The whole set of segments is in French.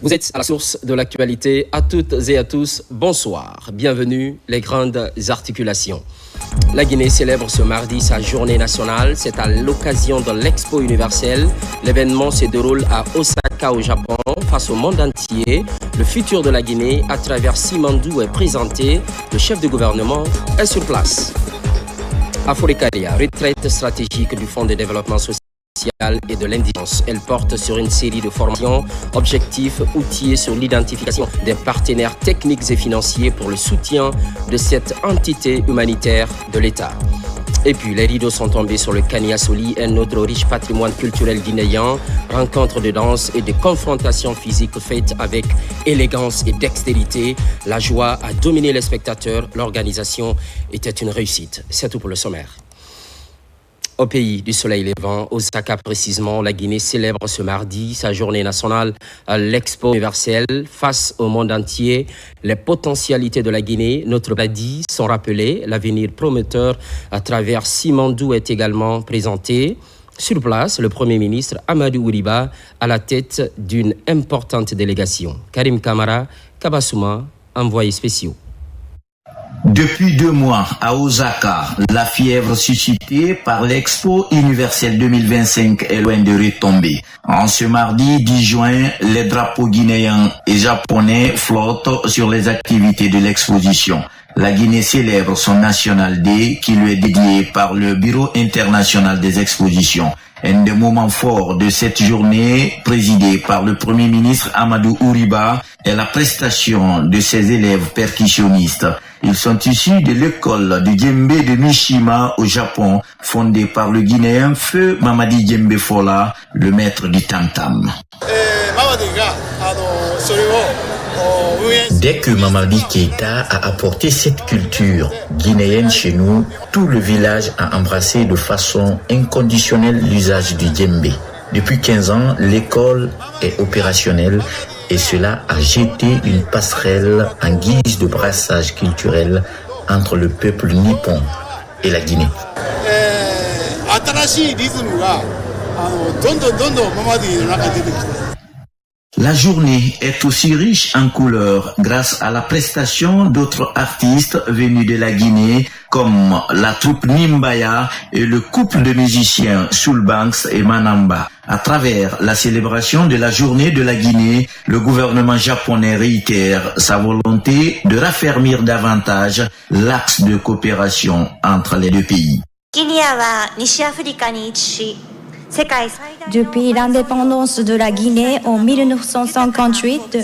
Vous êtes à la source de l'actualité. À toutes et à tous, bonsoir. Bienvenue, les grandes articulations. La Guinée célèbre ce mardi sa journée nationale. C'est à l'occasion de l'Expo universelle. L'événement se déroule à Osaka, au Japon, face au monde entier. Le futur de la Guinée, à travers Simandou, est présenté. Le chef de gouvernement est sur place. Afurikaria, retraite stratégique du Fonds de développement social et de l'indigence. Elle porte sur une série de formations, objectifs, outillés sur l'identification des partenaires techniques et financiers pour le soutien de cette entité humanitaire de l'État. Et puis, les rideaux sont tombés sur le Kaniasoli, un autre riche patrimoine culturel guinéen, rencontre de danse et de confrontations physiques faites avec élégance et dextérité. La joie a dominé les spectateurs. L'organisation était une réussite. C'est tout pour le sommaire. Au pays du soleil levant, Osaka précisément, la Guinée célèbre ce mardi sa journée nationale à l'Expo universelle. Face au monde entier, les potentialités de la Guinée, notre dit, sont rappelées. L'avenir prometteur à travers Simandou est également présenté. Sur place, le Premier ministre Amadou Ouriba à la tête d'une importante délégation. Karim Kamara, Kabasouma, envoyé spéciaux. Depuis 2 mois à Osaka, la fièvre suscitée par l'Expo universelle 2025 est loin de retomber. En ce mardi 10 juin, les drapeaux guinéens et japonais flottent sur les activités de l'exposition. La Guinée célèbre son National Day qui lui est dédié par le Bureau international des expositions. Un des moments forts de cette journée, présidée par le Premier ministre Amadou Ouriba, est la prestation de ses élèves percussionnistes. Ils sont issus de l'école du djembé de Mishima au Japon, fondée par le Guinéen Feu Mamadi Djembe Fola, le maître du tam-tam. Dès que Mamadi Keïta a apporté cette culture guinéenne chez nous, tout le village a embrassé de façon inconditionnelle l'usage du djembé. Depuis 15 ans, l'école est opérationnelle et cela a jeté une passerelle en guise de brassage culturel entre le peuple nippon et la Guinée. La journée est aussi riche en couleurs grâce à la prestation d'autres artistes venus de la Guinée comme la troupe Nimbaya et le couple de musiciens Soulbanks et Manamba. À travers la célébration de la journée de la Guinée, le gouvernement japonais réitère sa volonté de raffermir davantage l'axe de coopération entre les deux pays. Depuis l'indépendance de la Guinée en 1958,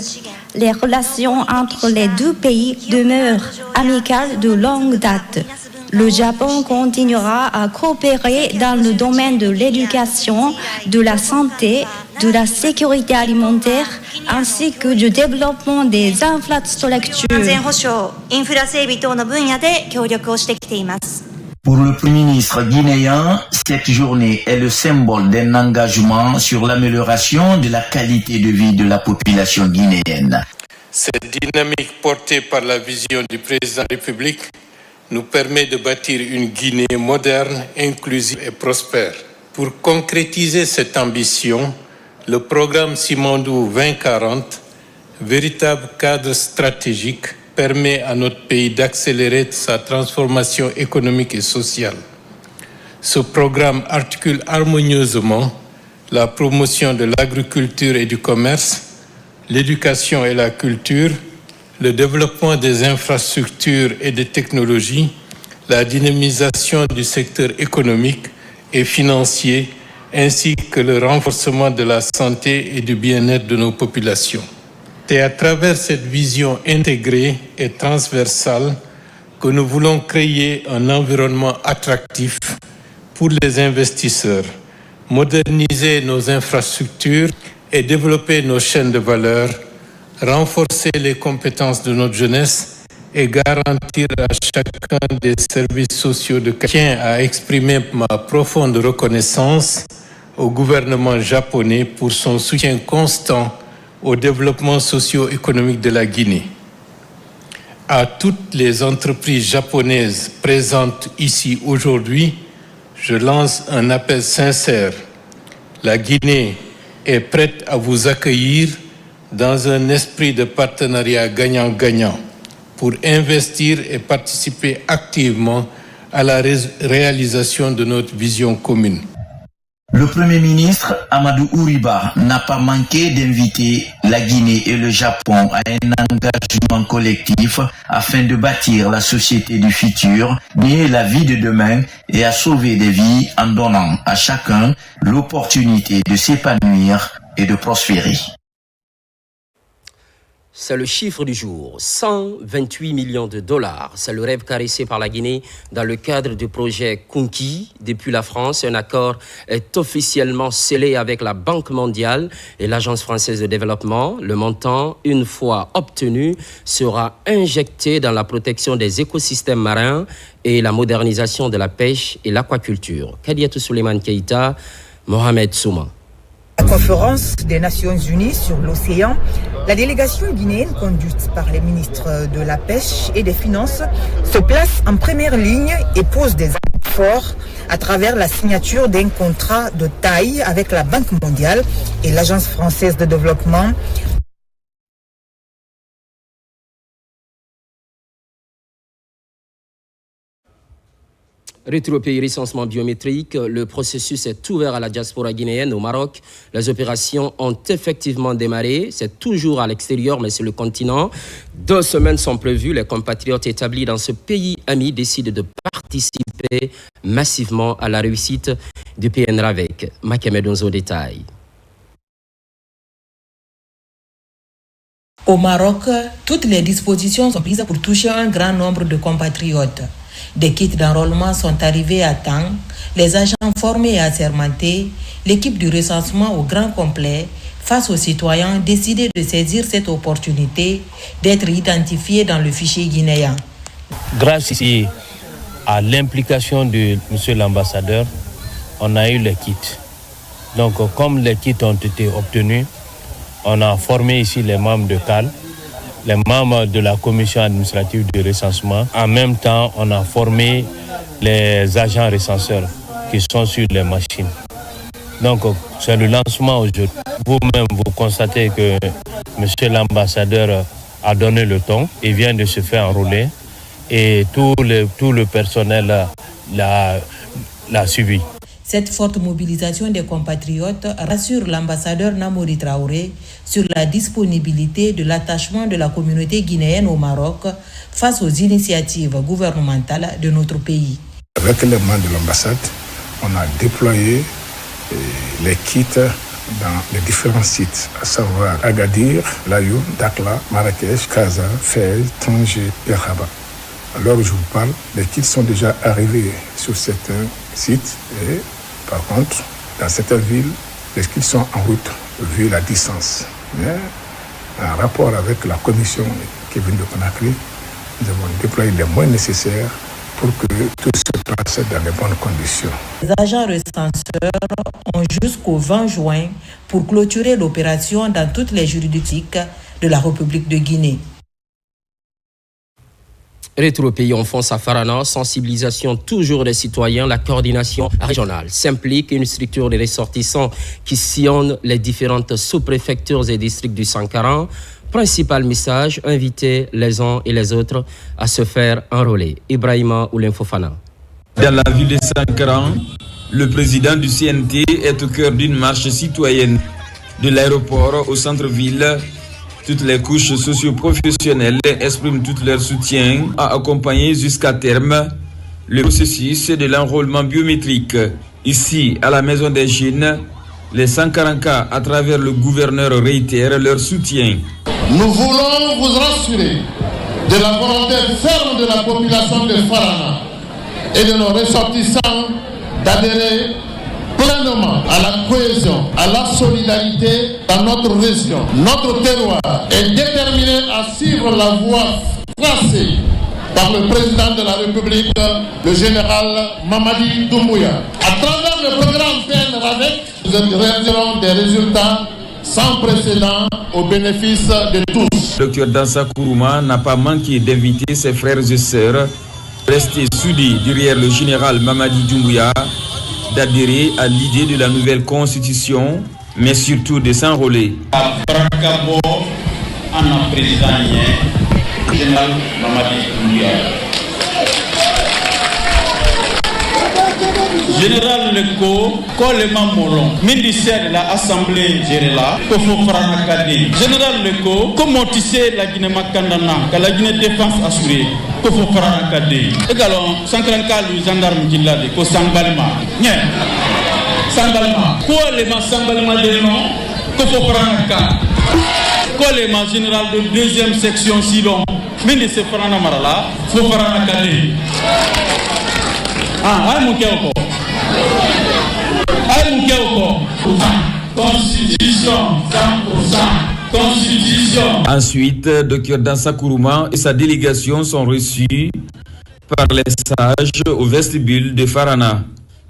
les relations entre les deux pays demeurent amicales de longue date. Le Japon continuera à coopérer dans le domaine de l'éducation, de la santé, de la sécurité alimentaire, ainsi que du développement des infrastructures. Pour le Premier ministre guinéen, cette journée est le symbole d'un engagement sur l'amélioration de la qualité de vie de la population guinéenne. Cette dynamique portée par la vision du président de la République nous permet de bâtir une Guinée moderne, inclusive et prospère. Pour concrétiser cette ambition, le programme Simandou 2040, véritable cadre stratégique, permet à notre pays d'accélérer sa transformation économique et sociale. Ce programme articule harmonieusement la promotion de l'agriculture et du commerce, l'éducation et la culture, le développement des infrastructures et des technologies, la dynamisation du secteur économique et financier, ainsi que le renforcement de la santé et du bien-être de nos populations. C'est à travers cette vision intégrée et transversale que nous voulons créer un environnement attractif pour les investisseurs, moderniser nos infrastructures et développer nos chaînes de valeur, renforcer les compétences de notre jeunesse et garantir à chacun des services sociaux de qualité. Je tiens à exprimer ma profonde reconnaissance au gouvernement japonais pour son soutien constant au développement socio-économique de la Guinée. À toutes les entreprises japonaises présentes ici aujourd'hui, je lance un appel sincère. La Guinée est prête à vous accueillir dans un esprit de partenariat gagnant-gagnant pour investir et participer activement à la réalisation de notre vision commune. Le Premier ministre Amadou Ouriba n'a pas manqué d'inviter la Guinée et le Japon à un engagement collectif afin de bâtir la société du futur, mais la vie de demain et à sauver des vies en donnant à chacun l'opportunité de s'épanouir et de prospérer. C'est le chiffre du jour, 128 millions de dollars. C'est le rêve caressé par la Guinée dans le cadre du projet Kunki. Depuis la France, un accord est officiellement scellé avec la Banque mondiale et l'Agence française de développement. Le montant, une fois obtenu, sera injecté dans la protection des écosystèmes marins et la modernisation de la pêche et l'aquaculture. Kadiatou Souleymane Keïta, Mohamed Souma. La conférence des Nations Unies sur l'océan, la délégation guinéenne conduite par les ministres de la Pêche et des Finances se place en première ligne et pose des actes forts à travers la signature d'un contrat de taille avec la Banque mondiale et l'Agence française de développement. Retour au pays, recensement biométrique. Le processus est ouvert à la diaspora guinéenne au Maroc. Les opérations ont effectivement démarré. C'est toujours à l'extérieur, mais sur le continent. 2 semaines sont prévues. Les compatriotes établis dans ce pays ami décident de participer massivement à la réussite du PNRAVEC. Makemed Onzo détail. Au Maroc, toutes les dispositions sont prises pour toucher un grand nombre de compatriotes. Des kits d'enrôlement sont arrivés à temps, les agents formés et assermentés, l'équipe du recensement au grand complet, face aux citoyens décidés de saisir cette opportunité d'être identifiés dans le fichier guinéen. Grâce ici à l'implication de M. l'ambassadeur, on a eu les kits. Donc comme les kits ont été obtenus, on a formé ici les membres de CAL, les membres de la commission administrative de recensement. En même temps, on a formé les agents recenseurs qui sont sur les machines. Donc, c'est le lancement aujourd'hui. Vous-même, vous constatez que M. l'ambassadeur a donné le ton. Il vient de se faire enrôler et tout le personnel l'a suivi. Cette forte mobilisation des compatriotes rassure l'ambassadeur Namori Traoré sur la disponibilité de l'attachement de la communauté guinéenne au Maroc face aux initiatives gouvernementales de notre pays. Avec les membres de l'ambassade, on a déployé les kits dans les différents sites, à savoir Agadir, Layoum, Dakhla, Marrakech, Casa, Fès, Tanger et Rabat. Alors je vous parle, les kits sont déjà arrivés sur certains sites et par contre, dans certaines villes, les kits sont en route vu la distance. Mais en rapport avec la commission qui vient de Conakry, nous avons déployé les moyens nécessaires pour que tout se passe dans les bonnes conditions. Les agents recenseurs ont jusqu'au 20 juin pour clôturer l'opération dans toutes les juridictions de la République de Guinée. Retour au pays, on fonce à Farana, sensibilisation toujours des citoyens, la coordination régionale s'implique, une structure de ressortissants qui sillonne les différentes sous-préfectures et districts du Sankara. Principal message, inviter les uns et les autres à se faire enrôler. Ibrahima Oulen-Fofana. Dans la ville de Sankara, le président du CNT est au cœur d'une marche citoyenne. De l'aéroport au centre-ville, toutes les couches socio-professionnelles expriment tout leur soutien à accompagner jusqu'à terme le processus de l'enrôlement biométrique. Ici, à la Maison des Jeunes, les Sankaranka, à travers le gouverneur, réitèrent leur soutien. Nous voulons vous rassurer de la volonté ferme de la population de Farana et de nos ressortissants d'adhérer pleinement à la cohésion, à la solidarité dans notre région. Notre terroir est déterminé à suivre la voie tracée par le président de la République, le général Mamadi Doumbouya. À travers le programme PNRAVEC, nous obtiendrons des résultats sans précédent au bénéfice de tous. Le Dr Dansa Kourouma n'a pas manqué d'inviter ses frères et sœurs restés soudés derrière le général Mamadi Doumbouya d'adhérer à l'idée de la nouvelle constitution, mais surtout de s'enrôler. Général Leko, Kolema Molon, ministère de l'Assemblée Gérela, Kofo Franakadi. Général Leko, comment tu sais la Guinée Makandana, que la Guinée défense assurée, Kofo Franakadi. Également, Sankranka, le gendarme Gilade, Ko Sambalma. Nye, Sambalma. Kolema Sambalma de nom, Kofo Franaka. Kolema général de deuxième section Silon, ministre Frana Marala, Kofo Franakadi. Ah, mon Kéoko. Constitution, 100%. Constitution. Ensuite, Dr Dansa Kourouma et sa délégation sont reçus par les sages au vestibule de Farana.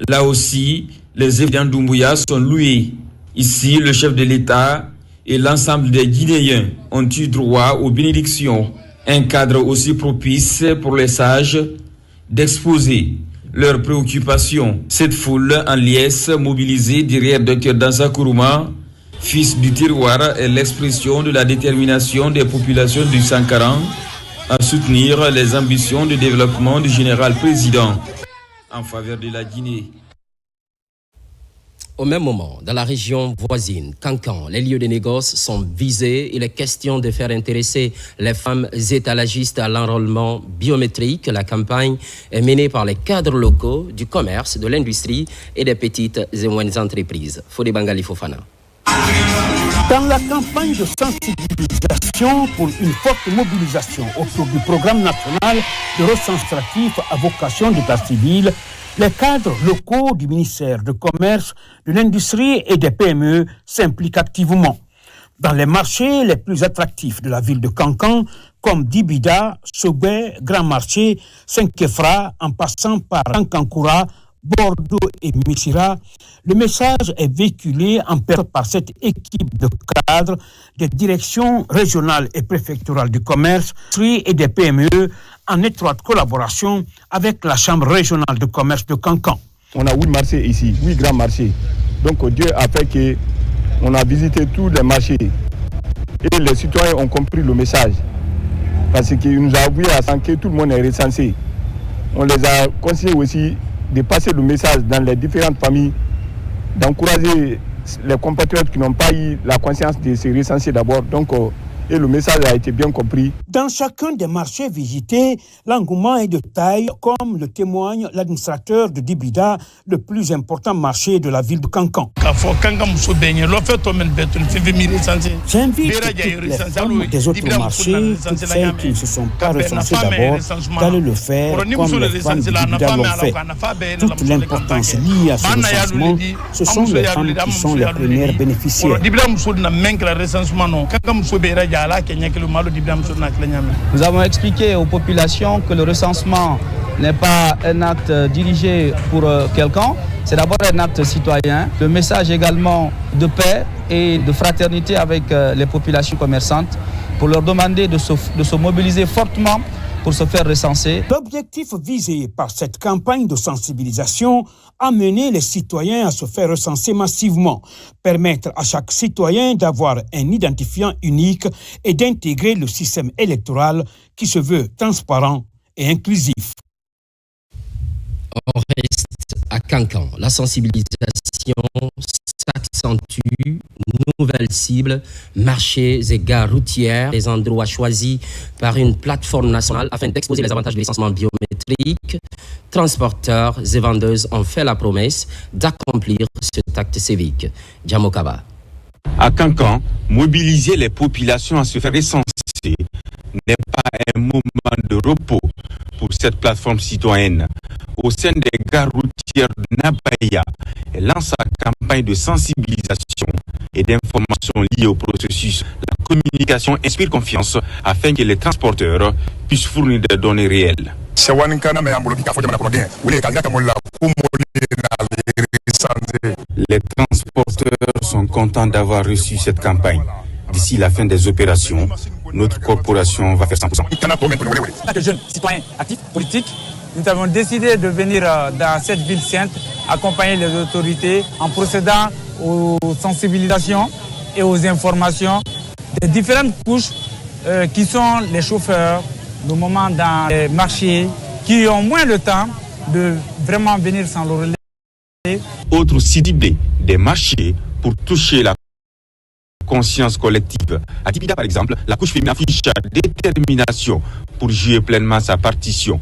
Là aussi, les événements d'Oumbouya sont loués. Ici, le chef de l'État et l'ensemble des Guinéens ont eu droit aux bénédictions. Un cadre aussi propice pour les sages d'exposer leurs préoccupations. Cette foule en liesse mobilisée derrière Dr Dansa Kourouma, fils du terroir, est l'expression de la détermination des populations du Sankaran à soutenir les ambitions de développement du général président en faveur de la Guinée. Au même moment, dans la région voisine, Kankan, les lieux de négoce sont visés. Il est question de faire intéresser les femmes étalagistes à l'enrôlement biométrique. La campagne est menée par les cadres locaux du commerce, de l'industrie et des petites et moyennes entreprises. Fodé Bangali Fofana. Dans la campagne de sensibilisation pour une forte mobilisation autour du programme national de recentratif à vocation d'état civil, les cadres locaux du ministère du Commerce, de l'Industrie et des PME s'impliquent activement. Dans les marchés les plus attractifs de la ville de Kankan, comme Dibida, Sobé, Grand Marché, Saint-Kefra, en passant par Kankankura, Bordeaux et Missira, le message est véhiculé en pair par cette équipe de cadres des directions régionales et préfectorales du commerce et des PME en étroite collaboration avec la Chambre régionale de commerce de Kankan. On a 8 marchés ici, 8 grands marchés. Donc Dieu a fait qu'on a visité tous les marchés et les citoyens ont compris le message. Parce qu'il nous a avoué à que tout le monde est recensé. On les a conseillé aussi de passer le message dans les différentes familles, d'encourager les compatriotes qui n'ont pas eu la conscience de se recenser d'abord. Donc, et le message a été bien compris. Dans chacun des marchés visités, l'engouement est de taille, comme le témoigne l'administrateur de Dibida, le plus important marché de la ville de Kankan. J'invite toutes les femmes des autres marchés, toutes celles qui ne se sont pas recensées d'abord, d'aller le faire comme les femmes de Dibida l'ont fait. Toute l'importance liée à ce recensement, ce sont les femmes qui sont les premières bénéficiaires. Nous avons expliqué aux populations que le recensement n'est pas un acte dirigé pour quelqu'un, c'est d'abord un acte citoyen. Le message également de paix et de fraternité avec les populations commerçantes pour leur demander de se mobiliser fortement pour se faire recenser. L'objectif visé par cette campagne de sensibilisation, amener les citoyens à se faire recenser massivement, permettre à chaque citoyen d'avoir un identifiant unique et d'intégrer le système électoral qui se veut transparent et inclusif. On reste à Kankan. La sensibilisation s'accentue. Nouvelles cibles, marchés et gares routières, des endroits choisis par une plateforme nationale afin d'exposer les avantages du licenciement biométrique. Transporteurs et vendeuses ont fait la promesse d'accomplir cet acte civique. Djamokaba. À Kankan, mobiliser les populations à se faire recenser n'est pas un moment de repos pour cette plateforme citoyenne. Au sein des gares routières de Nabaya, elle lance sa campagne de sensibilisation et d'information liées au processus. La communication inspire confiance afin que les transporteurs puissent fournir des données réelles. Les transporteurs sont contents d'avoir reçu cette campagne. D'ici la fin des opérations, notre corporation va faire 100%. Les jeunes citoyens actifs, politiques, nous avons décidé de venir dans cette ville sainte, accompagner les autorités en procédant aux sensibilisations et aux informations des différentes couches qui sont les chauffeurs, nos moments dans les marchés, qui ont moins de temps de vraiment venir sans le relais. Autre ciblé des marchés pour toucher la conscience collective. À Dibida, par exemple, la couche féminine affiche sa détermination pour jouer pleinement sa partition.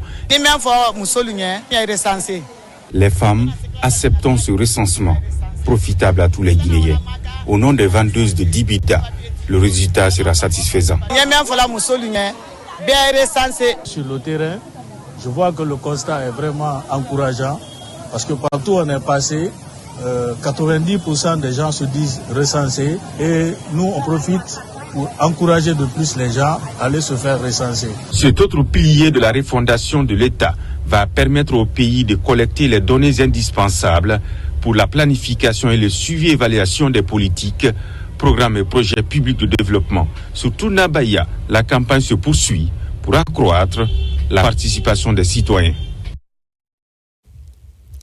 Les femmes acceptent ce recensement, profitable à tous les Guinéens. Au nom des vendeuses de Dibida, le résultat sera satisfaisant. Sur le terrain, je vois que le constat est vraiment encourageant parce que partout où on est passé, 90% des gens se disent recensés et nous on profite pour encourager de plus les gens à aller se faire recenser. Cet autre pilier de la refondation de l'État va permettre au pays de collecter les données indispensables pour la planification et le suivi et évaluation des politiques, programmes et projets publics de développement. Surtout Nabaya, la campagne se poursuit pour accroître la participation des citoyens.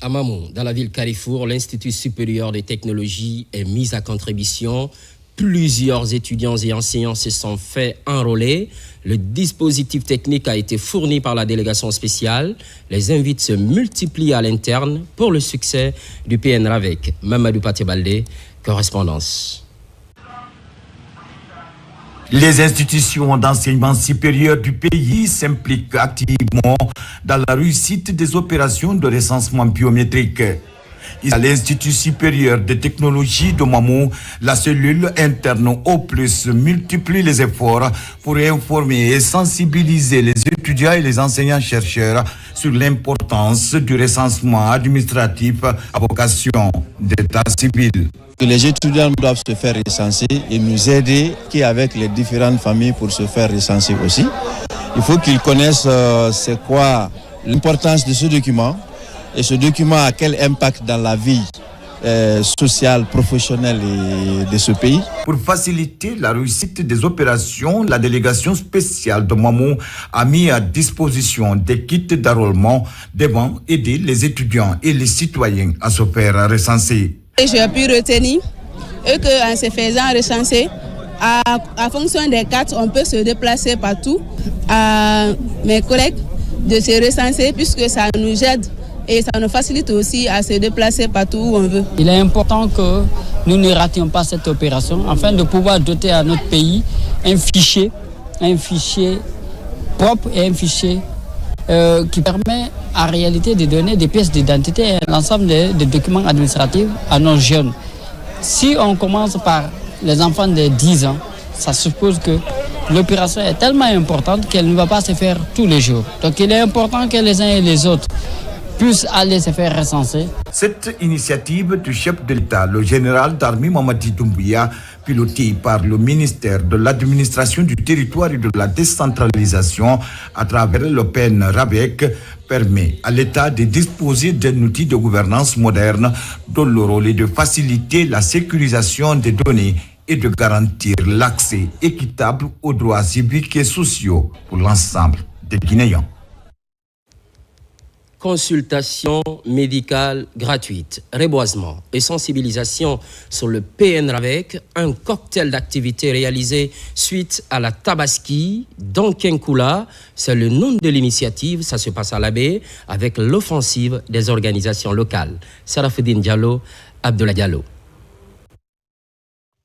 À Mamou, dans la ville Carrefour, l'Institut supérieur des technologies est mis à contribution. Plusieurs étudiants et enseignants se sont fait enrôler. Le dispositif technique a été fourni par la délégation spéciale. Les invités se multiplient à l'interne pour le succès du PNRAVEC. Mamadou Paté-Baldé, correspondance. Les institutions d'enseignement supérieur du pays s'impliquent activement dans la réussite des opérations de recensement biométrique. À l'Institut supérieur de technologie de Mamou, la cellule interne au plus multiplie les efforts pour informer et sensibiliser les étudiants et les enseignants-chercheurs sur l'importance du recensement administratif à vocation d'état civil. Les étudiants doivent se faire recenser et nous aider avec les différentes familles pour se faire recenser aussi. Il faut qu'ils connaissent c'est quoi l'importance de ce document et ce document a quel impact dans la vie sociale, professionnelle de ce pays. Pour faciliter la réussite des opérations, la délégation spéciale de Mamou a mis à disposition des kits d'enrôlement devant aider les étudiants et les citoyens à se faire recenser. J'ai pu retenir qu'en se faisant recenser, à fonction des cartes, on peut se déplacer partout. À mes collègues de se recenser puisque ça nous aide et ça nous facilite aussi à se déplacer partout où on veut. Il est important que nous ne rations pas cette opération afin de pouvoir doter à notre pays un fichier propre et un fichier qui permet en réalité de donner des pièces d'identité et l'ensemble des documents administratifs à nos jeunes. Si on commence par les enfants de 10 ans, ça suppose que l'opération est tellement importante qu'elle ne va pas se faire tous les jours. Donc il est important que les uns et les autres puissent aller se faire recenser. Cette initiative du chef de l'État, le général d'armée Mamadi Doumbouya, pilotée par le ministère de l'administration du territoire et de la décentralisation à travers le PNRAVEC, permet à l'État de disposer d'un outil de gouvernance moderne dont le rôle est de faciliter la sécurisation des données et de garantir l'accès équitable aux droits civiques et sociaux pour l'ensemble des Guinéens. Consultation médicale gratuite, reboisement et sensibilisation sur le PNRAVEC, un cocktail d'activités réalisé suite à la Tabaski d'Ankenkula. C'est le nom de l'initiative, ça se passe à la baie avec l'offensive des organisations locales. Sarafedine Diallo, Abdoulaye Diallo.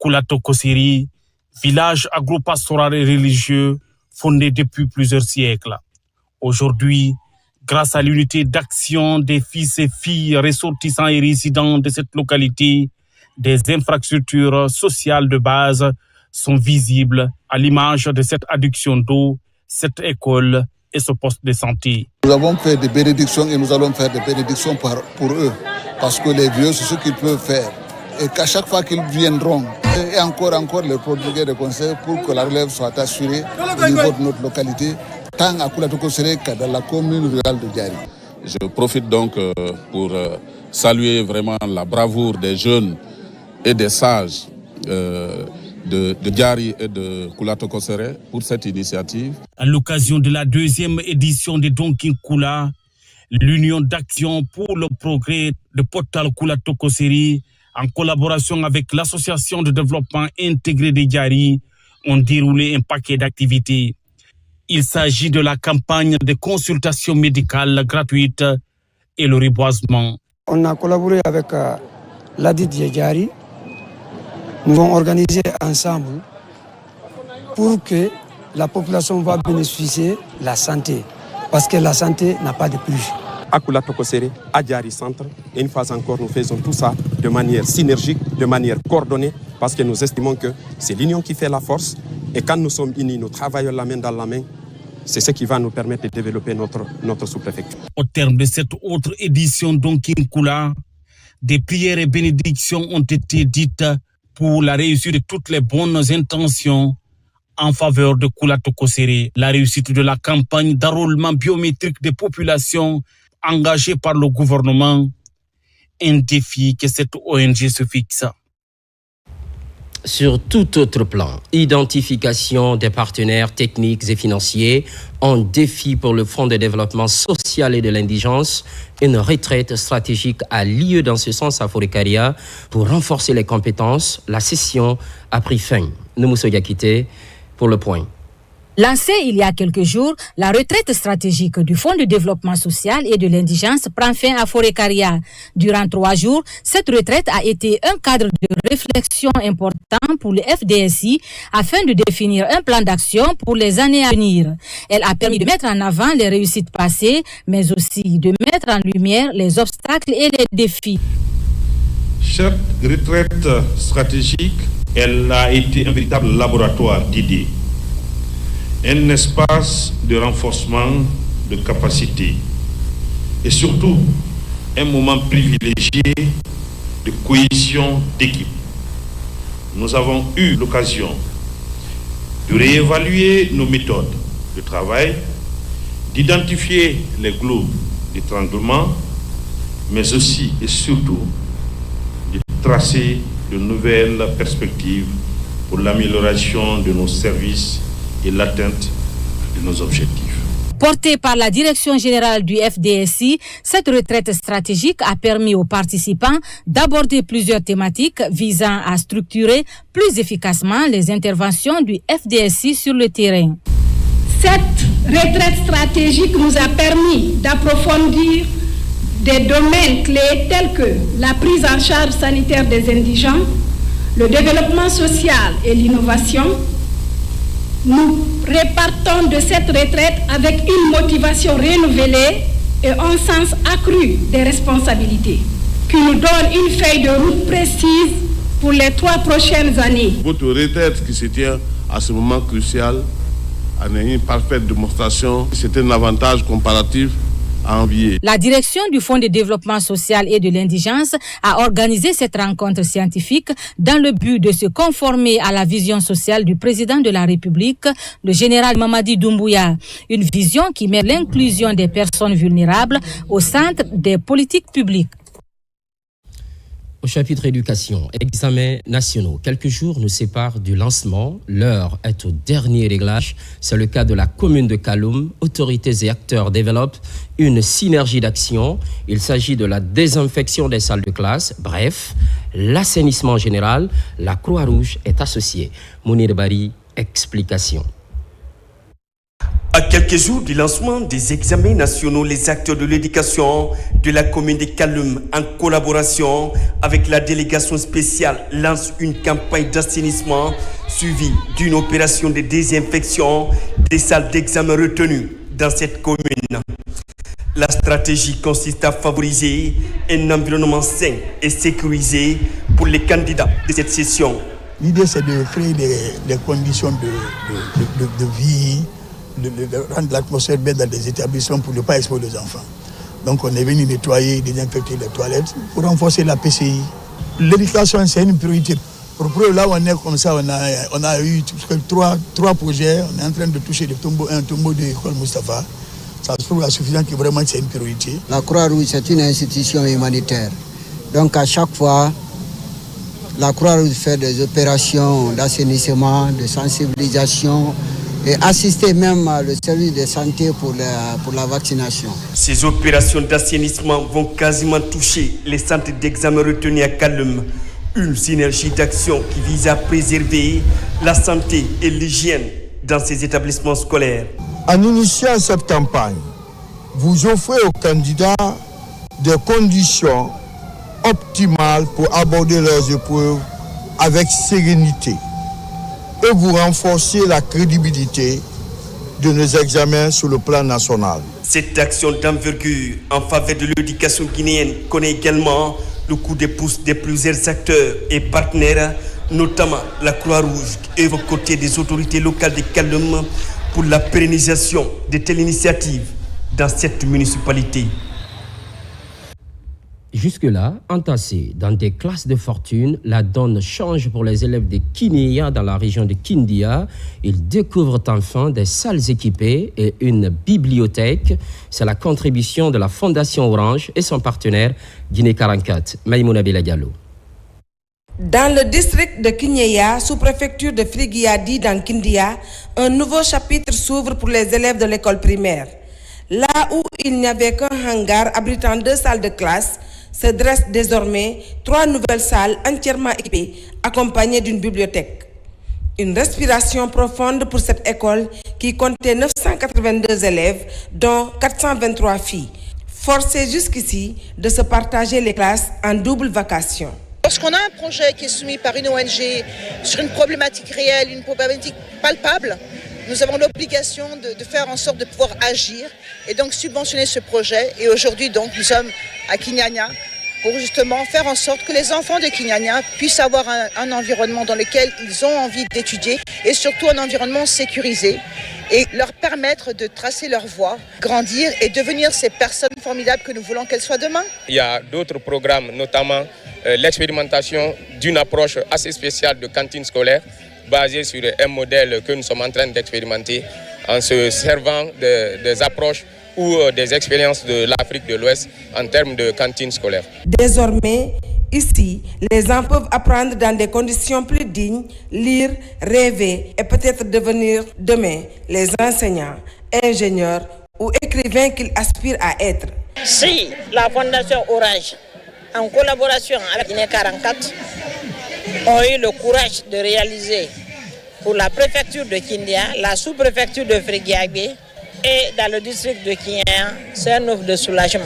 Kulato Kosiri, village agro-pastoral et religieux fondé depuis plusieurs siècles. Aujourd'hui, grâce à l'unité d'action des fils et filles ressortissants et résidents de cette localité, des infrastructures sociales de base sont visibles à l'image de cette adduction d'eau, cette école et ce poste de santé. Nous avons fait des bénédictions et nous allons faire des bénédictions pour eux, parce que les vieux, c'est ce qu'ils peuvent faire. Et qu'à chaque fois qu'ils viendront, et encore leur prodiguer des conseils pour que la relève soit assurée au niveau de notre localité, tant à Kulato Kosere que dans la commune rurale de Diari. Je profite donc pour saluer vraiment la bravoure des jeunes et des sages de Diari et de Kulato Kosere pour cette initiative. À l'occasion de la deuxième édition de Donkin Kula, l'Union d'action pour le progrès de Potal Koulatokoseri, en collaboration avec l'Association de développement intégré de Diari, ont déroulé un paquet d'activités. Il s'agit de la campagne de consultation médicale gratuite et le reboisement. On a collaboré avec l'ADIT Diari. Nous avons organisé ensemble pour que la population va bénéficier de la santé. Parce que la santé n'a pas de prix. À Koulatokoseri, à Diari Centre, et une fois encore, nous faisons tout ça de manière synergique, de manière coordonnée, parce que nous estimons que c'est l'union qui fait la force. Et quand nous sommes unis, nous travaillons la main dans la main. C'est ce qui va nous permettre de développer notre sous-préfecture. Au terme de cette autre édition d'Onkinkula, des prières et bénédictions ont été dites pour la réussite de toutes les bonnes intentions en faveur de Koulatokoseri, la réussite de la campagne d'enrôlement biométrique des populations engagée par le gouvernement, un défi que cette ONG se fixe. Sur tout autre plan, identification des partenaires techniques et financiers, un défi pour le Fonds de développement social et de l'indigence, une retraite stratégique a lieu dans ce sens à Forêt-Karia pour renforcer les compétences. La session a pris fin. Noumousso Yakité pour le point. Lancée il y a quelques jours, la retraite stratégique du Fonds de développement social et de l'indigence prend fin à Forêt-Karia. Durant 3 jours, cette retraite a été un cadre de réflexion important pour le FDSI afin de définir un plan d'action pour les années à venir. Elle a permis de mettre en avant les réussites passées, mais aussi de mettre en lumière les obstacles et les défis. Cette retraite stratégique, elle a été un véritable laboratoire d'idées. Un espace de renforcement de capacité et surtout un moment privilégié de cohésion d'équipe. Nous avons eu l'occasion de réévaluer nos méthodes de travail, d'identifier les globes d'étranglement, mais aussi et surtout de tracer de nouvelles perspectives pour l'amélioration de nos services et l'atteinte de nos objectifs. Portée par la direction générale du FDSI, cette retraite stratégique a permis aux participants d'aborder plusieurs thématiques visant à structurer plus efficacement les interventions du FDSI sur le terrain. Cette retraite stratégique nous a permis d'approfondir des domaines clés tels que la prise en charge sanitaire des indigents, le développement social et l'innovation. Nous repartons de cette retraite avec une motivation renouvelée et un sens accru des responsabilités, qui nous donne une feuille de route précise pour les 3 prochaines années. Votre retraite qui se tient à ce moment crucial en est une parfaite démonstration. C'est un avantage comparatif à envier. La direction du Fonds de développement social et de l'indigence a organisé cette rencontre scientifique dans le but de se conformer à la vision sociale du président de la République, le général Mamadi Doumbouya. Une vision qui met l'inclusion des personnes vulnérables au centre des politiques publiques. Au chapitre éducation, examens nationaux. Quelques jours nous séparent du lancement. L'heure est au dernier réglage. C'est le cas de la commune de Kaloum. Autorités et acteurs développent une synergie d'action. Il s'agit de la désinfection des salles de classe. Bref, l'assainissement général. La Croix-Rouge est associée. Mounir Bari, explication. À quelques jours du lancement des examens nationaux, les acteurs de l'éducation de la commune de Kaloum, en collaboration avec la délégation spéciale, lancent une campagne d'assainissement suivie d'une opération de désinfection des salles d'examen retenues dans cette commune. La stratégie consiste à favoriser un environnement sain et sécurisé pour les candidats de cette session. L'idée, c'est de créer des conditions de vie, de rendre l'atmosphère belle dans les établissements pour ne pas exposer les enfants. Donc on est venu nettoyer, désinfecter les toilettes pour renforcer la PCI. L'éducation, c'est une priorité. Pour là où on est comme ça, on a eu 3 projets. On est en train de toucher un tombeau de l'école Moustapha. Ça se trouve suffisant que vraiment c'est une priorité. La Croix-Rouge, c'est une institution humanitaire. Donc à chaque fois, la Croix-Rouge fait des opérations d'assainissement, de sensibilisation et assister même le service de santé pour la vaccination. Ces opérations d'assainissement vont quasiment toucher les centres d'examen retenus à Kaloum. Une synergie d'action qui vise à préserver la santé et l'hygiène dans ces établissements scolaires. En initiant cette campagne, vous offrez aux candidats des conditions optimales pour aborder leurs épreuves avec sérénité et vous renforcez la crédibilité de nos examens sur le plan national. Cette action d'envergure en faveur de l'éducation guinéenne connaît également le coup de pouce de plusieurs acteurs et partenaires, notamment la Croix-Rouge, qui œuvre aux côtés des autorités locales de Kaloum pour la pérennisation de telles initiatives dans cette municipalité. Jusque-là, entassés dans des classes de fortune, la donne change pour les élèves de Kinéa dans la région de Kindia. Ils découvrent enfin des salles équipées et une bibliothèque. C'est la contribution de la Fondation Orange et son partenaire Guinée 44, Maïmouna Beladialo. Dans le district de Kinéa, sous-préfecture de Frigiadi dans Kindia, un nouveau chapitre s'ouvre pour les élèves de l'école primaire. Là où il n'y avait qu'un hangar abritant 2 salles de classe, se dressent désormais 3 nouvelles salles entièrement équipées, accompagnées d'une bibliothèque. Une respiration profonde pour cette école qui comptait 982 élèves, dont 423 filles, forcées jusqu'ici de se partager les classes en double vacation. Lorsqu'on a un projet qui est soumis par une ONG sur une problématique réelle, une problématique palpable, nous avons l'obligation de faire en sorte de pouvoir agir et donc subventionner ce projet. Et aujourd'hui, donc, nous sommes à Kignania pour justement faire en sorte que les enfants de Kignania puissent avoir un environnement dans lequel ils ont envie d'étudier et surtout un environnement sécurisé et leur permettre de tracer leur voie, grandir et devenir ces personnes formidables que nous voulons qu'elles soient demain. Il y a d'autres programmes, notamment l'expérimentation d'une approche assez spéciale de cantine scolaire, basé sur un modèle que nous sommes en train d'expérimenter en se servant des approches ou des expériences de l'Afrique de l'Ouest en termes de cantine scolaire. Désormais, ici, les enfants peuvent apprendre dans des conditions plus dignes, lire, rêver et peut-être devenir demain les enseignants, ingénieurs ou écrivains qu'ils aspirent à être. Si la Fondation Orange, en collaboration avec Guinée 44, ont eu le courage de réaliser pour la préfecture de Kindia, la sous-préfecture de Frigiagbé et dans le district de Kindia, c'est un offre de soulagement.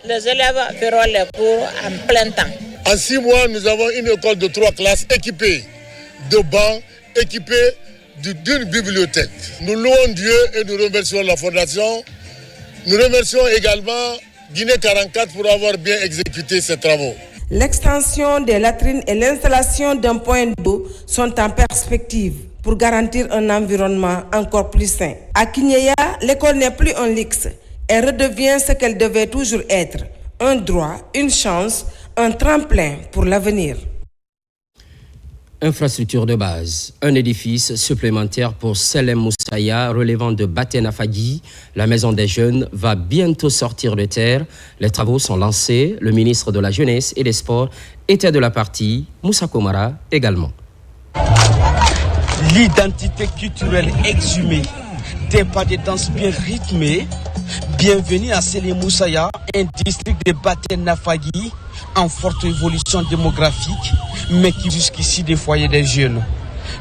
Les élèves feront les cours en plein temps. En 6 mois, nous avons une école de 3 classes équipée de bancs, équipée d'une bibliothèque. Nous louons Dieu et nous remercions la Fondation. Nous remercions également Guinée 44 pour avoir bien exécuté ces travaux. L'extension des latrines et l'installation d'un point d'eau sont en perspective pour garantir un environnement encore plus sain. À Kinéa, l'école n'est plus un luxe. Elle redevient ce qu'elle devait toujours être, un droit, une chance, un tremplin pour l'avenir. Infrastructure de base, un édifice supplémentaire pour Selem Moussaya relevant de Batenafagi. La maison des jeunes va bientôt sortir de terre. Les travaux sont lancés. Le ministre de la Jeunesse et des Sports était de la partie, Moussa Komara également. L'identité culturelle exhumée, des pas de danse bien rythmés. Bienvenue à Selem Moussaya, un district de Batenafagi en forte évolution démographique, mais qui jusqu'ici des foyers des jeunes.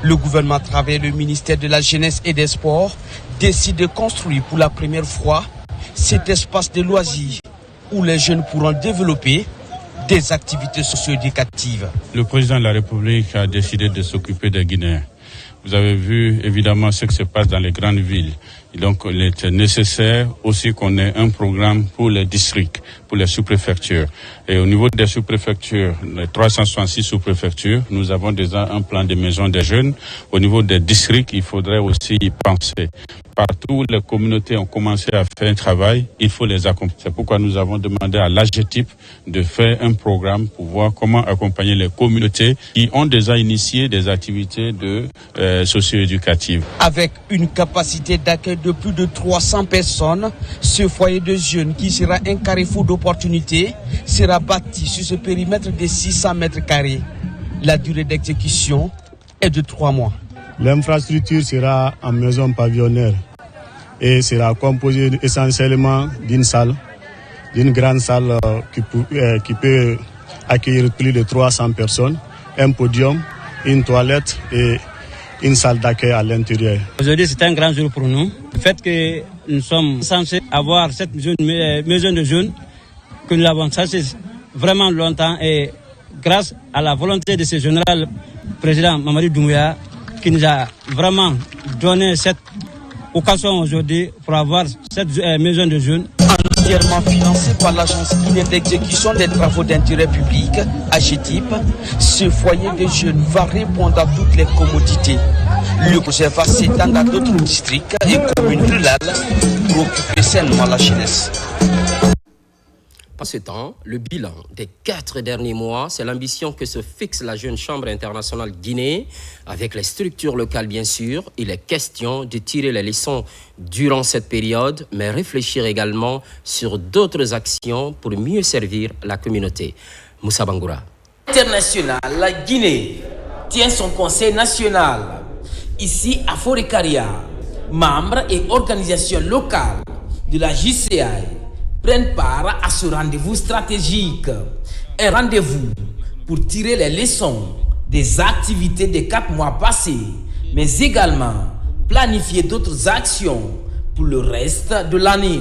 Le gouvernement, à travers le ministère de la Jeunesse et des Sports, décide de construire pour la première fois cet espace de loisirs où les jeunes pourront développer des activités socio-éducatives. Le président de la République a décidé de s'occuper des Guinéens. Vous avez vu évidemment ce qui se passe dans les grandes villes. Et donc il était nécessaire aussi qu'on ait un programme pour les districts, pour les sous-préfectures. Et au niveau des sous-préfectures, les 366 sous-préfectures, nous avons déjà un plan de maison des jeunes. Au niveau des districts, il faudrait aussi y penser. Partout, les communautés ont commencé à faire un travail, il faut les accompagner. C'est pourquoi nous avons demandé à l'AGETIP de faire un programme pour voir comment accompagner les communautés qui ont déjà initié des activités socio-éducatives. Avec une capacité d'accueil de plus de 300 personnes, ce foyer de jeunes qui sera un carrefour d'opportunités sera bâti sur ce périmètre de 600 mètres carrés. La durée d'exécution est de 3 mois. L'infrastructure sera en maison pavillonnaire et sera composée essentiellement d'une salle, d'une grande salle qui peut accueillir plus de 300 personnes, un podium, une toilette et une salle d'accueil à l'intérieur. Aujourd'hui, c'est un grand jour pour nous. Le fait que nous sommes censés avoir cette maison de jeunes, que nous l'avons cherché vraiment longtemps et grâce à la volonté de ce général président Mamadou Doumbouya qui nous a vraiment donné cette occasion aujourd'hui pour avoir cette maison de jeunes. Entièrement financé par l'Agence guinéenne d'exécution des travaux d'intérêt public, AGETIP, ce foyer de jeunes va répondre à toutes les commodités. Le projet va s'étendre à d'autres districts et communes rurales pour occuper seulement la jeunesse. En ce temps, le bilan des 4 derniers mois, c'est l'ambition que se fixe la jeune Chambre internationale Guinée. Avec les structures locales, bien sûr, il est question de tirer les leçons durant cette période, mais réfléchir également sur d'autres actions pour mieux servir la communauté. Moussa Bangoura. International, la Guinée tient son conseil national. Ici, à Forêt-Caria, membres et organisations locales de la JCI prennent part à ce rendez-vous stratégique. Un rendez-vous pour tirer les leçons des activités des 4 mois passés, mais également planifier d'autres actions pour le reste de l'année.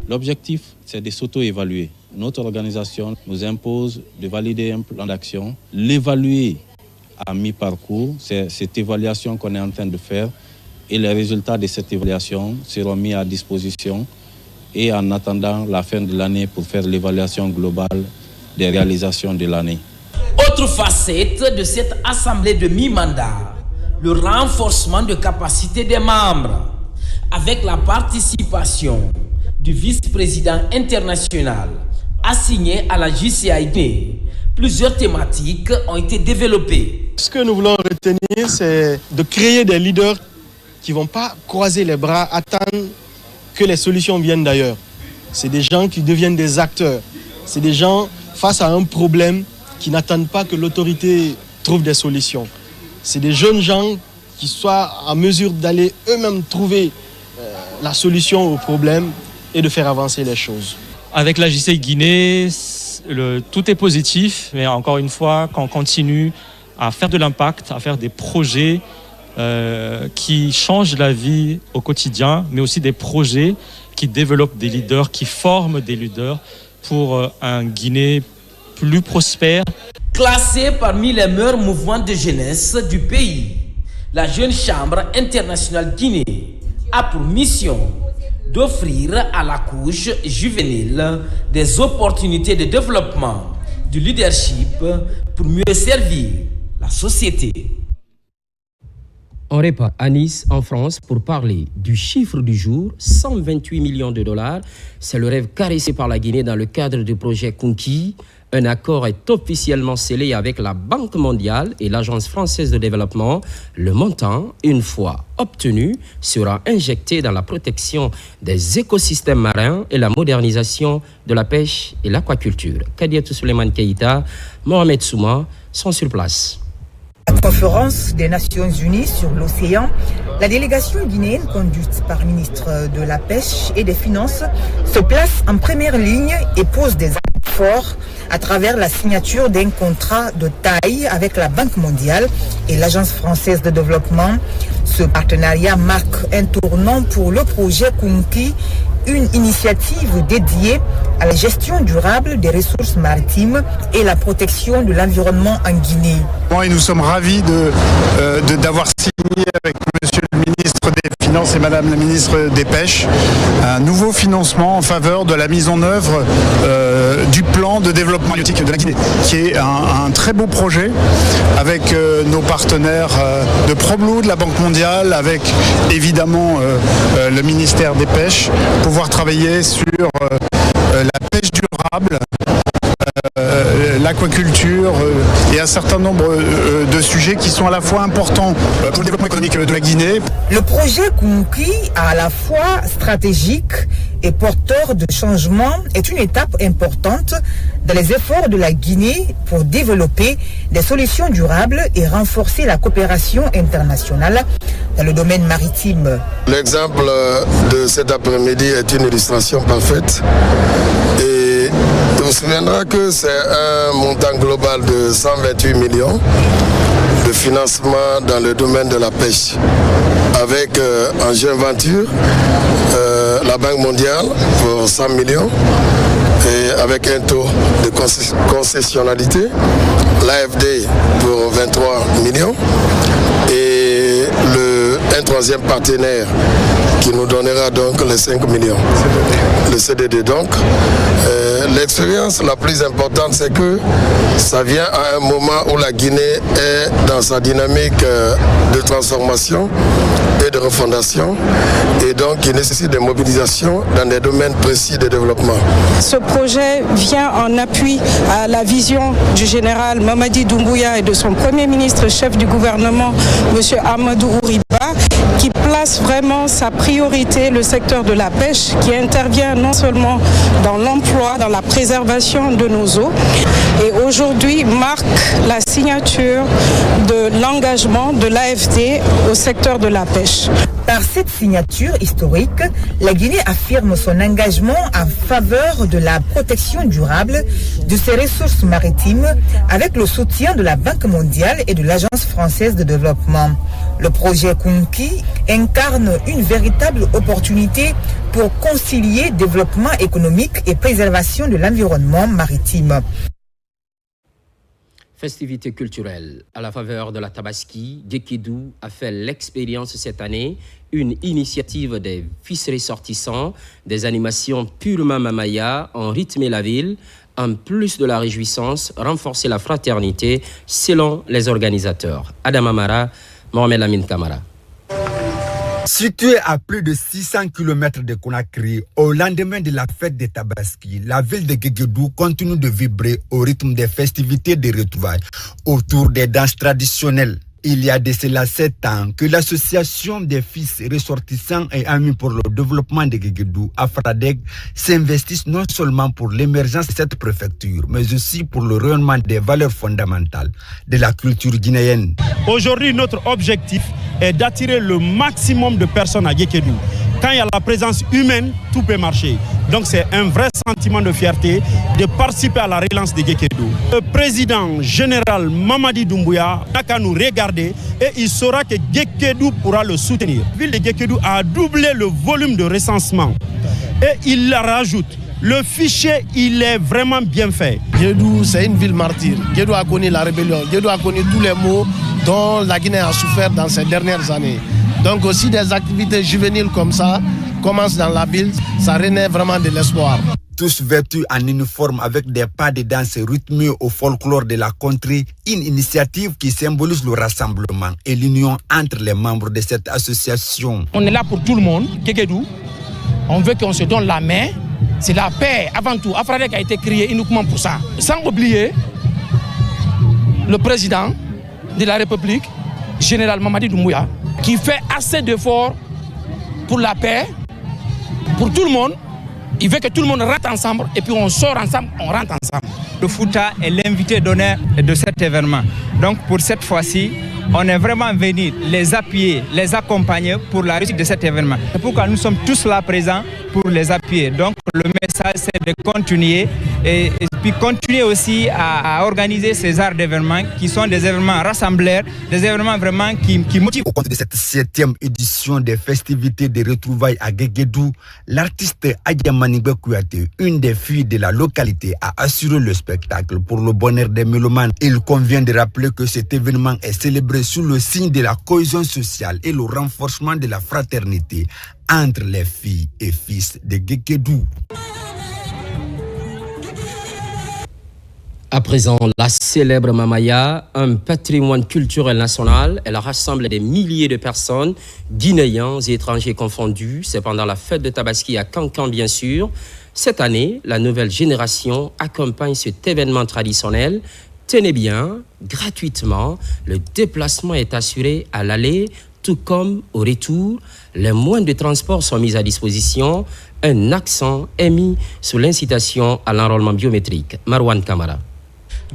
L'objectif, c'est de s'auto-évaluer. Notre organisation nous impose de valider un plan d'action, l'évaluer à mi-parcours. C'est cette évaluation qu'on est en train de faire et les résultats de cette évaluation seront mis à disposition et en attendant la fin de l'année pour faire l'évaluation globale des réalisations de l'année. Autre facette de cette assemblée de mi-mandat, le renforcement de capacité des membres, avec la participation du vice-président international assigné à la JCI. Plusieurs thématiques ont été développées. Ce que nous voulons retenir, c'est de créer des leaders qui ne vont pas croiser les bras, attendre que les solutions viennent d'ailleurs. C'est des gens qui deviennent des acteurs. C'est des gens face à un problème qui n'attendent pas que l'autorité trouve des solutions. C'est des jeunes gens qui soient en mesure d'aller eux-mêmes trouver la solution au problème et de faire avancer les choses. Avec la JCI Guinée, tout est positif, mais encore une fois, qu'on continue à faire de l'impact, à faire des projets qui changent la vie au quotidien, mais aussi des projets qui développent des leaders, qui forment des leaders pour un Guinée plus prospère. Classée parmi les meilleurs mouvements de jeunesse du pays, la Jeune Chambre internationale Guinée a pour mission d'offrir à la couche juvénile des opportunités de développement, du leadership pour mieux servir la société. On repart à Nice, en France, pour parler du chiffre du jour, 128 millions de dollars. C'est le rêve caressé par la Guinée dans le cadre du projet Conquis. Un accord est officiellement scellé avec la Banque mondiale et l'Agence française de développement. Le montant, une fois obtenu, sera injecté dans la protection des écosystèmes marins et la modernisation de la pêche et l'aquaculture. Kadiatou Souleymane Keïta, Mohamed Souma sont sur place. À la conférence des Nations Unies sur l'océan, la délégation guinéenne conduite par le ministre de la Pêche et des Finances se place en première ligne et pose des actes forts à travers la signature d'un contrat de taille avec la Banque mondiale et l'Agence française de développement. Ce partenariat marque un tournant pour le projet Conquis, une initiative dédiée à la gestion durable des ressources maritimes et la protection de l'environnement en Guinée. Et nous sommes ravis d'avoir signé avec Monsieur le ministre des Finances et Madame la ministre des Pêches un nouveau financement en faveur de la mise en œuvre du plan de développement halieutique de la Guinée, qui est un très beau projet avec nos partenaires de ProBlue, de la Banque mondiale, avec évidemment le ministère des Pêches, pouvoir travailler sur la pêche durable, l'aquaculture et un certain nombre de sujets qui sont à la fois importants pour le développement économique de la Guinée. Le projet Conquis, à la fois stratégique et porteur de changement, est une étape importante dans les efforts de la Guinée pour développer des solutions durables et renforcer la coopération internationale dans le domaine maritime. L'exemple de cet après-midi est une illustration parfaite. Et on se souviendra que c'est un montant global de 128 millions de financement dans le domaine de la pêche. Avec en joint venture la Banque mondiale pour 100 millions et avec un taux de concessionnalité, l'AFD pour 23 millions et un troisième partenaire qui nous donnera donc les 5 millions, le CDD. Donc, l'expérience la plus importante, c'est que ça vient à un moment où la Guinée est dans sa dynamique de transformation et de refondation, et donc il nécessite des mobilisations dans des domaines précis de développement. Ce projet vient en appui à la vision du général Mamadi Doumbouya et de son premier ministre chef du gouvernement, M. Amadou Ouriba, qui place vraiment sa priorité, le secteur de la pêche, qui intervient non seulement dans l'emploi, dans la préservation de nos eaux, et aujourd'hui marque la signature de l'engagement de l'AFD au secteur de la pêche. Par cette signature historique, la Guinée affirme son engagement en faveur de la protection durable de ses ressources maritimes avec le soutien de la Banque mondiale et de l'Agence française de développement. Le projet Kunki incarne une véritable opportunité pour concilier développement économique et préservation de l'environnement maritime. Festivités culturelles. À la faveur de la Tabaski, Gekedou a fait l'expérience cette année, une initiative des fils ressortissants, des animations purement mamaya ont rythmé la ville, en plus de la réjouissance, renforcer la fraternité selon les organisateurs. Adam Amara, Mohamed Lamine Kamara. Située à plus de 600 km de Conakry, au lendemain de la fête de Tabaski, la ville de Gekedou continue de vibrer au rythme des festivités de retrouvailles autour des danses traditionnelles. Il y a de cela 7 ans que l'association des fils ressortissants et amis pour le développement de Gekedou, AFRADEG, s'investissent non seulement pour l'émergence de cette préfecture, mais aussi pour le rayonnement des valeurs fondamentales de la culture guinéenne. Aujourd'hui, notre objectif est d'attirer le maximum de personnes à Gekedou. Quand il y a la présence humaine, tout peut marcher. Donc c'est un vrai sentiment de fierté de participer à la relance de Gekedou. Le président général Mamadi Doumbouya n'a qu'à nous regarder et il saura que Gekedou pourra le soutenir. La ville de Gekedou a doublé le volume de recensement et il la rajoute. Le fichier, il est vraiment bien fait. Gekedou, c'est une ville martyre. Gekedou a connu la rébellion. Gekedou a connu tous les maux dont la Guinée a souffert dans ces dernières années. Donc aussi des activités juvéniles comme ça commencent dans la ville, ça renaît vraiment de l'espoir. Tous vêtus en uniforme avec des pas de danse rythmés au folklore de la contrée, une initiative qui symbolise le rassemblement et l'union entre les membres de cette association. On est là pour tout le monde, Gekedou. On veut qu'on se donne la main. C'est la paix avant tout. AFRADEG a été créé uniquement pour ça. Sans oublier le président de la République, général Mamadi Doumbouya, qui fait assez d'efforts pour la paix, pour tout le monde. Il veut que tout le monde rentre ensemble et puis on sort ensemble, on rentre ensemble. Le Fouta est l'invité d'honneur de cet événement. Donc pour cette fois-ci, on est vraiment venu les appuyer, les accompagner pour la réussite de cet événement. C'est pourquoi nous sommes tous là présents pour les appuyer. Donc le message c'est de continuer et puis continuer aussi à organiser ces arts d'événements qui sont des événements rassembleurs, des événements vraiment qui motivent. Au cours de cette 7e édition des festivités de retrouvailles à Gekedou, l'artiste Adjamanigbe Kouyaté, une des filles de la localité, a assuré le spectacle pour le bonheur des mélomanes. Il convient de rappeler que cet événement est célébré sous le signe de la cohésion sociale et le renforcement de la fraternité entre les filles et fils de Gekedou. À présent, la célèbre Mamaya, un patrimoine culturel national. Elle rassemble des milliers de personnes, Guinéens et étrangers confondus. C'est pendant la fête de Tabaski à Cancan, bien sûr. Cette année, la nouvelle génération accompagne cet événement traditionnel. Tenez bien, gratuitement, le déplacement est assuré à l'aller, tout comme au retour. Les moyens de transport sont mis à disposition. un accent est mis sur l'incitation à l'enrôlement biométrique. Marwan Kamara.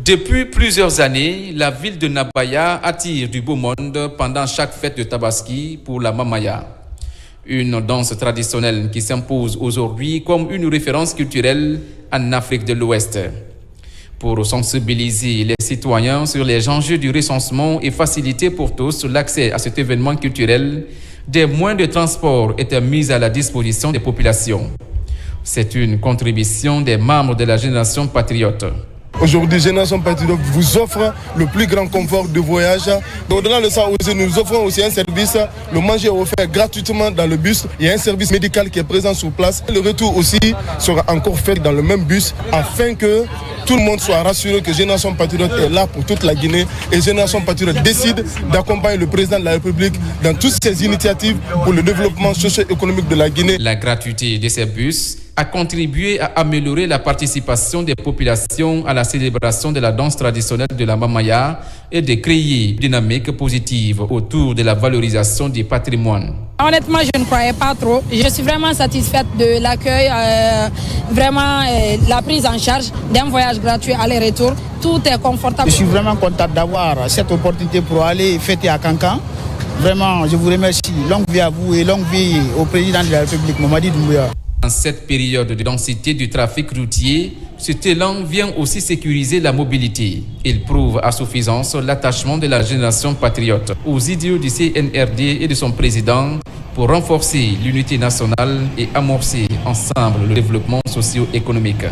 Depuis plusieurs années, la ville de Nabaya attire du beau monde pendant chaque fête de Tabaski pour la Mamaya. Une danse traditionnelle qui s'impose aujourd'hui comme une référence culturelle en Afrique de l'Ouest. Pour sensibiliser les citoyens sur les enjeux du recensement et faciliter pour tous l'accès à cet événement culturel, des moyens de transport étaient mis à la disposition des populations. C'est une contribution des membres de la Génération Patriote. Aujourd'hui, Génération Patriote vous offre le plus grand confort de voyage. Au-delà de ça, nous offrons aussi un service. Le manger est offert gratuitement dans le bus. Il y a un service médical qui est présent sur place. Le retour aussi sera encore fait dans le même bus afin que tout le monde soit rassuré que Génération Patriote est là pour toute la Guinée. Et Génération Patriote décide d'accompagner le président de la République dans toutes ses initiatives pour le développement socio-économique de la Guinée. La gratuité de ces bus a contribué à améliorer la participation des populations à la célébration de la danse traditionnelle de la Mamaya et de créer une dynamique positive autour de la valorisation du patrimoine. Honnêtement, je ne croyais pas trop. Je suis vraiment satisfaite de l'accueil, la prise en charge d'un voyage gratuit aller-retour. Tout est confortable. Je suis vraiment content d'avoir cette opportunité pour aller fêter à Kankan. Vraiment, je vous remercie. Longue vie à vous et longue vie au président de la République, Mamadi Doumbouya. Dans cette période de densité du trafic routier, cet élan vient aussi sécuriser la mobilité. Il prouve à suffisance l'attachement de la Génération Patriote aux idéaux du CNRD et de son président pour renforcer l'unité nationale et amorcer ensemble le développement socio-économique.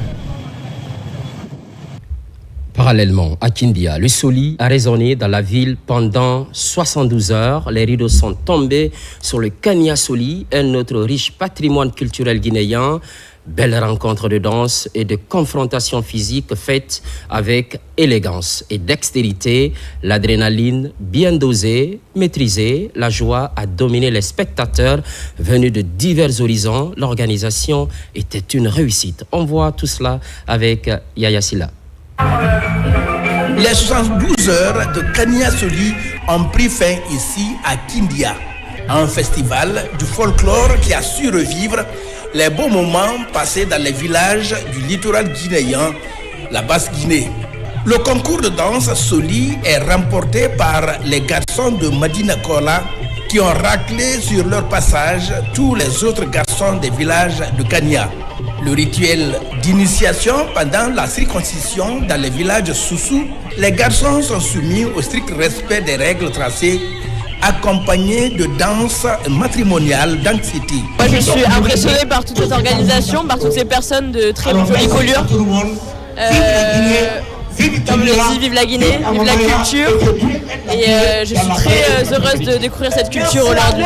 Parallèlement, à Kindia, le Soli a résonné dans la ville pendant 72 heures. Les rideaux sont tombés sur le Kania Soli, un autre riche patrimoine culturel guinéen. Belle rencontre de danse et de confrontation physique faite avec élégance et dextérité. L'adrénaline bien dosée, maîtrisée. La joie a dominé les spectateurs venus de divers horizons. L'organisation était une réussite. On voit tout cela avec Yaya Silla. Les 72 heures de Kania Soli ont pris fin ici à Kindia, un festival du folklore qui a su revivre les beaux moments passés dans les villages du littoral guinéen, la Basse-Guinée. Le concours de danse Soli est remporté par les garçons de Madina Kola qui ont raclé sur leur passage tous les autres garçons des villages de Kania. Le rituel d'initiation pendant la circoncision dans les villages Soussou, les garçons sont soumis au strict respect des règles tracées, accompagnés de danses matrimoniales d'anxiété. Moi, je suis impressionnée par toute cette organisation, par toutes ces personnes de très jolie collure. Comme le dit, vive la Guinée, vive la culture. Et je suis très heureuse de découvrir cette culture aujourd'hui.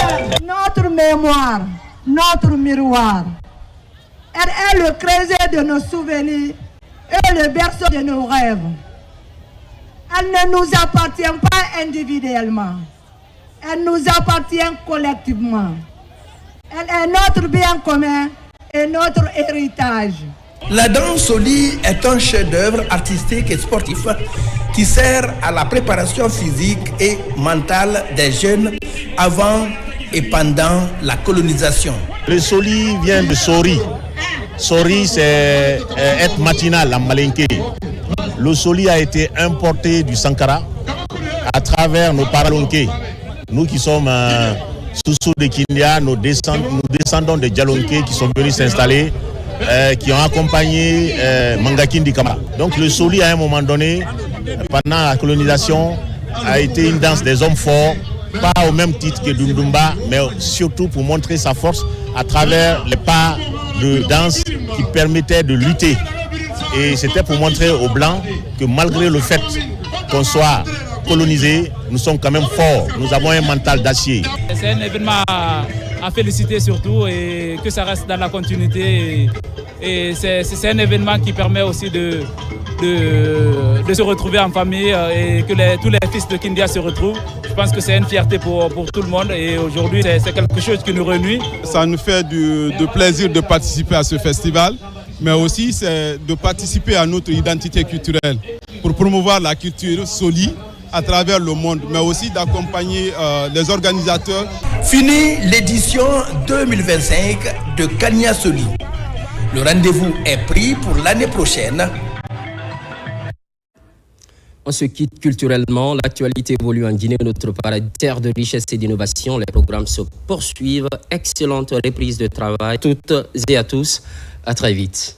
Notre mémoire, notre miroir. Elle est le creuset de nos souvenirs et le berceau de nos rêves. Elle ne nous appartient pas individuellement. Elle nous appartient collectivement. Elle est notre bien commun et notre héritage. La danse Soli est un chef-d'œuvre artistique et sportif qui sert à la préparation physique et mentale des jeunes avant et pendant la colonisation. Le Soli vient de Sori. Sori, c'est être matinal en malinké. Le Soli a été importé du Sankara à travers nos paralonké. Nous qui sommes Soussou de Kindia, nous descendons des Djalonké qui sont venus s'installer, qui ont accompagné Mangakindi Kamara. Donc le Soli, à un moment donné, pendant la colonisation, a été une danse des hommes forts, pas au même titre que Dundumba, mais surtout pour montrer sa force à travers les pas de danse qui permettaient de lutter. Et c'était pour montrer aux Blancs que malgré le fait qu'on soit colonisé, nous sommes quand même forts. Nous avons un mental d'acier. C'est un événement à féliciter surtout et que ça reste dans la continuité. Et c'est un événement qui permet aussi de se retrouver en famille et que tous les fils de Kindia se retrouvent. Je pense que c'est une fierté pour tout le monde et aujourd'hui c'est quelque chose qui nous réunit. Ça nous fait du plaisir de participer à ce festival, mais aussi c'est de participer à notre identité culturelle pour promouvoir la culture Soli à travers le monde, mais aussi d'accompagner les organisateurs. Fini l'édition 2025 de Kanyasoli. Le rendez-vous est pris pour l'année prochaine. On se quitte culturellement. L'actualité évolue en Guinée, notre paradis, terre de richesse et d'innovation. Les programmes se poursuivent. Excellente reprise de travail. Toutes et à tous. À très vite.